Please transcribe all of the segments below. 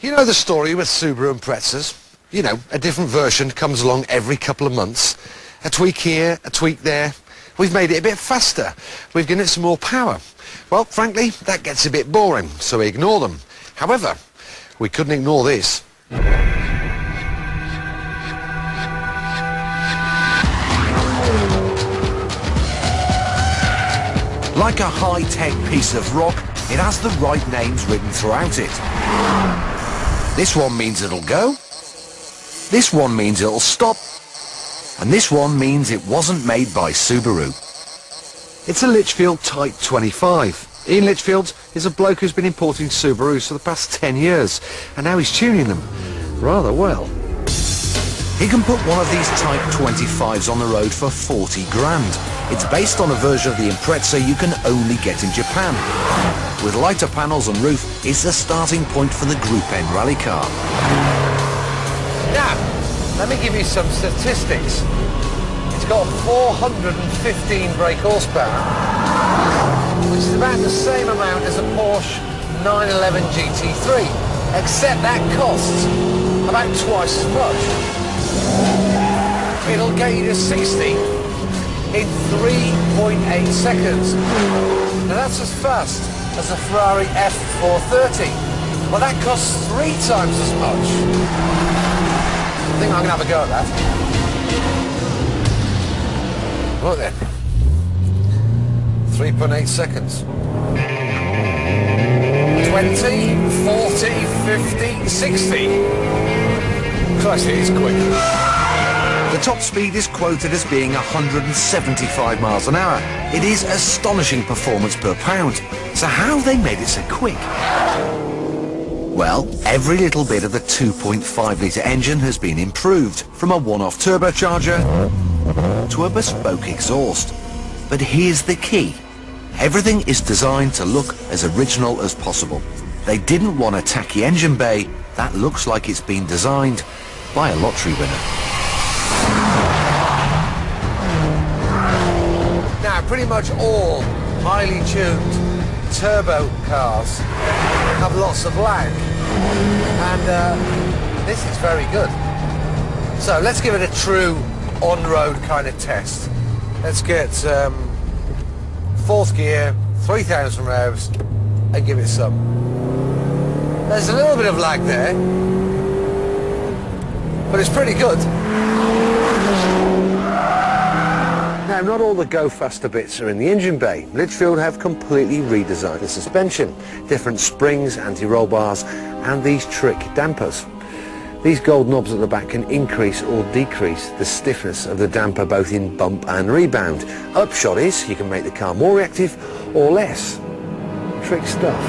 You know the story with Subaru Imprezas? You know, a different version comes along every couple of months. A tweak here, a tweak there. We've made it a bit faster. We've given it some more power. Well, frankly, that gets a bit boring, so we ignore them. However, we couldn't ignore this. Like a high-tech piece of rock, it has the right names written throughout it. This one means it'll go, this one means it'll stop, and this one means it wasn't made by Subaru. It's a Litchfield Type 25. Ian Litchfield is a bloke who's been importing Subarus for the past 10 years, and now he's tuning them rather well. He can put one of these Type 25s on the road for 40 grand. It's based on a version of the Impreza you can only get in Japan. With lighter panels and roof, it's the starting point for the Group N rally car. Now, let me give you some statistics. It's got 415 brake horsepower, which is about the same amount as a Porsche 911 GT3, except that costs about twice as much. It'll get you to 60 in 3.8 seconds. Now that's as fast as a Ferrari F430. Well, that costs 3 times as much. I think I'm going to have a go at that. Right then. 3.8 seconds. 20, 40, 50, 60. Christ, it is quick. The top speed is quoted as being 175 miles an hour. It is astonishing performance per pound. So how have they made it so quick? Well, every little bit of the 2.5 litre engine has been improved, from a one-off turbocharger to a bespoke exhaust. But here's the key. Everything is designed to look as original as possible. They didn't want a tacky engine bay that looks like it's been designed by a lottery winner. Now, pretty much all highly tuned turbo cars have lots of lag, and this is very good. So let's give it a true on-road kind of test. Let's get 4th gear, 3,000 revs, and give it some. There's a little bit of lag there, but it's pretty good. Now, not all the go faster bits are in the engine bay. Litchfield have completely redesigned the suspension. Different springs, anti-roll bars, and these trick dampers. These gold knobs at the back can increase or decrease the stiffness of the damper both in bump and rebound. Upshot is you can make the car more reactive or less. Trick stuff.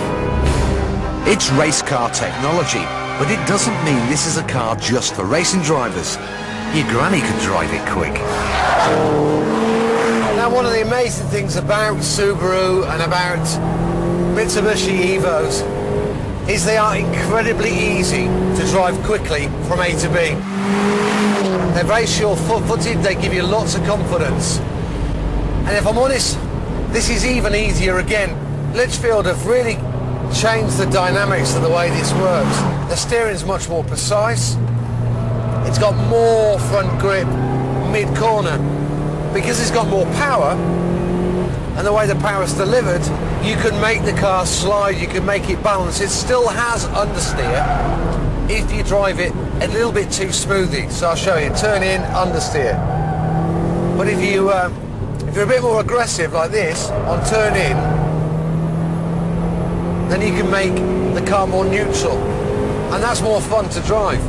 It's race car technology, but it doesn't mean this is a car just for racing drivers. Your granny can drive it quick. Now, one of the amazing things about Subaru and about Mitsubishi Evos is they are incredibly easy to drive quickly from A to B. They're very sure-footed, they give you lots of confidence. And if I'm honest, this is even easier again. Litchfield have really changed the dynamics of the way this works. The steering's much more precise. It's got more front grip mid-corner. Because it's got more power, and the way the power is delivered, you can make the car slide, you can make it balance. It still has understeer if you drive it a little bit too smoothly. So I'll show you. Turn in, understeer. But if you're a bit more aggressive like this on turn in, then you can make the car more neutral, and that's more fun to drive.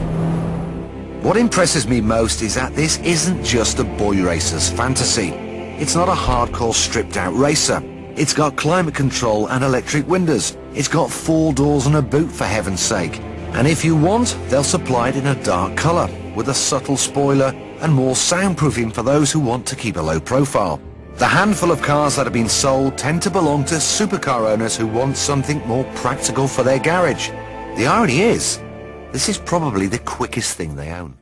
What impresses me most is that this isn't just a boy racer's fantasy. It's not a hardcore stripped-out racer. It's got climate control and electric windows. It's got 4 doors and a boot, for heaven's sake. And if you want, they'll supply it in a dark colour, with a subtle spoiler and more soundproofing for those who want to keep a low profile. The handful of cars that have been sold tend to belong to supercar owners who want something more practical for their garage. The irony is, this is probably the quickest thing they own.